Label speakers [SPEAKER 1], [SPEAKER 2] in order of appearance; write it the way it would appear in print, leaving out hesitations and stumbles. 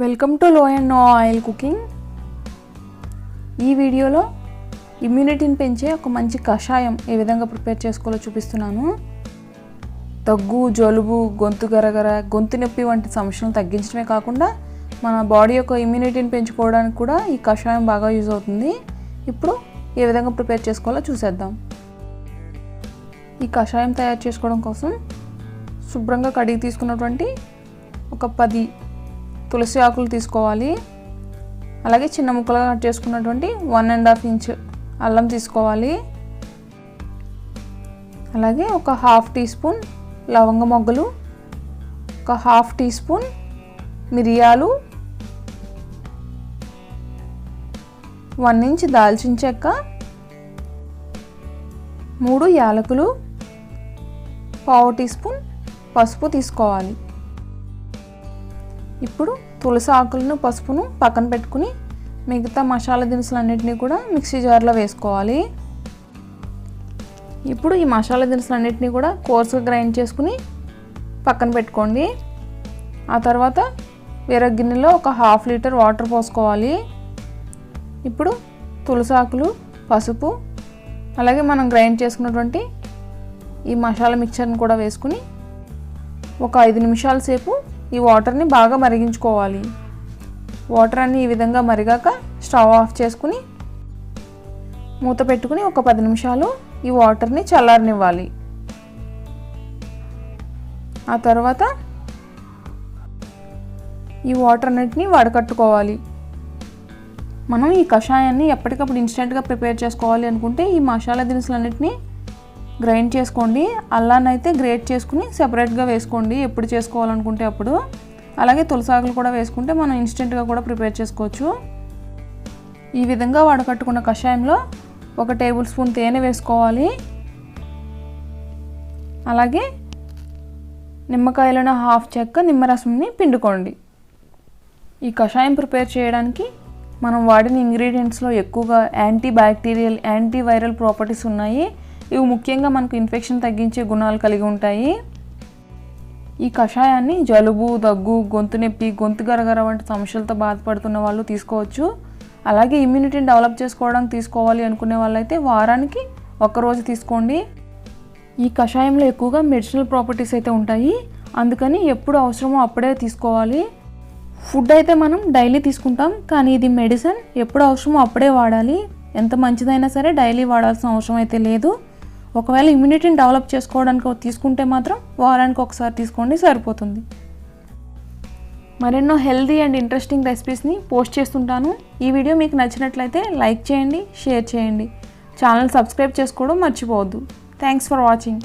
[SPEAKER 1] Welcome to low and no oil cooking. ఈ వీడియోలో ఇమ్యూనిటీని పెంచే ఒక మంచి కషాయం ఏ విధంగా ప్రిపేర్ చేసుకోవాలో చూపిస్తున్నాను. దగ్గు, జలుబు, గొంతు గరగర, గొంతు నొప్పి వంటి సమస్యలను తగ్గించడమే కాకుండా మన బాడీ యొక్క ఇమ్యూనిటీని పెంచుకోవడానికి కూడా ఈ కషాయం బాగా యూజ్ అవుతుంది. ఇప్పుడు ఏ విధంగా ప్రిపేర్ చేసుకోవాలో చూసేద్దాం. ఈ కషాయం తయారు చేసుకోవడం కోసం శుభ్రంగా కడిగి తీసుకున్నటువంటి ఒక 10 తులసి ఆకులు తీసుకోవాలి. అలాగే చిన్న ముక్కలుగా కట్ చేసుకున్నటువంటి 1.5 ఇంచ్ అల్లం తీసుకోవాలి. అలాగే ఒక 1/2 టీ స్పూన్ లవంగ మొగ్గలు, ఒక 1/2 టీ స్పూన్ మిరియాలు, 1 ఇంచ్ దాల్చిన చెక్క, 3 యాలకులు, 1/2 టీ స్పూన్ పసుపు తీసుకోవాలి. ఇప్పుడు తులసి ఆకులను, పసుపును పక్కన పెట్టుకుని మిగతా మసాలా దినుసులన్నింటినీ కూడా మిక్సీ జార్లో వేసుకోవాలి. ఇప్పుడు ఈ మసాలా దినుసులన్నింటినీ కూడా కోర్సుగా గ్రైండ్ చేసుకుని పక్కన పెట్టుకోండి. ఆ తర్వాత వేరే గిన్నెలో ఒక 1/2 లీటర్ వాటర్ పోసుకోవాలి. ఇప్పుడు తులసి ఆకులు, పసుపు, అలాగే మనం గ్రైండ్ చేసుకున్నటువంటి ఈ మసాలా మిక్చర్ని కూడా వేసుకుని ఒక 5 నిమిషాల సేపు ఈ వాటర్ని బాగా మరిగించుకోవాలి. వాటర్ అన్ని ఈ విధంగా మరిగాక స్టవ్ ఆఫ్ చేసుకుని మూత పెట్టుకుని ఒక 10 నిమిషాలు ఈ వాటర్ని చల్లారనివ్వాలి. ఆ తర్వాత ఈ వాటర్ అన్నిటిని వడకట్టుకోవాలి. మనం ఈ కషాయాన్ని ఎప్పటికప్పుడు ఇన్స్టెంట్గా ప్రిపేర్ చేసుకోవాలి అనుకుంటే ఈ మసాలా దినుసులన్నిటిని గ్రైండ్ చేసుకోండి. అల్లాన్ని అయితే గ్రేట్ చేసుకుని సెపరేట్గా వేసుకోండి ఎప్పుడు చేసుకోవాలనుకుంటే అప్పుడు. అలాగే తులసాకులు కూడా వేసుకుంటే మనం ఇన్స్టెంట్గా కూడా ప్రిపేర్ చేసుకోవచ్చు. ఈ విధంగా వడకట్టుకున్న కషాయంలో 1 టేబుల్ స్పూన్ తేనె వేసుకోవాలి. అలాగే నిమ్మకాయలను 1/2 చెక్క నిమ్మరసంని పిండుకోండి. ఈ కషాయం ప్రిపేర్ చేయడానికి మనం వాడిన ఇంగ్రీడియంట్స్లో ఎక్కువగా anti bacterial, anti viral properties ఉన్నాయి. ఇవి ముఖ్యంగా మనకు ఇన్ఫెక్షన్ తగ్గించే గుణాలు కలిగి ఉంటాయి. ఈ కషాయాన్ని జలుబు, దగ్గు, గొంతు నొప్పి, గొంతు గరగర వంటి సమస్యలతో బాధపడుతున్న వాళ్ళు తీసుకోవచ్చు. అలాగే ఇమ్యూనిటీని డెవలప్ చేసుకోవడానికి తీసుకోవాలి అనుకునే వాళ్ళైతే వారానికి 1 రోజు తీసుకోండి. ఈ కషాయంలో ఎక్కువగా మెడిసినల్ ప్రాపర్టీస్ అయితే ఉంటాయి. అందుకని ఎప్పుడు అవసరమో అప్పుడే తీసుకోవాలి. ఫుడ్ అయితే మనం డైలీ తీసుకుంటాం, కానీ ఇది మెడిసిన్, ఎప్పుడు అవసరమో అప్పుడే వాడాలి. ఎంత మంచిదైనా సరే డైలీ వాడాల్సిన అవసరం అయితే లేదు. ఒకవేళ ఇమ్యూనిటీని డెవలప్ చేసుకోవడానికి తీసుకుంటే మాత్రం వారానికి ఒకసారి తీసుకోండి, సరిపోతుంది. మరెన్నో హెల్తీ అండ్ ఇంట్రెస్టింగ్ రెసిపీస్ని పోస్ట్ చేస్తుంటాను. ఈ వీడియో మీకు నచ్చినట్లయితే లైక్ చేయండి, షేర్ చేయండి. ఛానల్ సబ్స్క్రైబ్ చేసుకోవడం మర్చిపోవద్దు. Thanks for watching.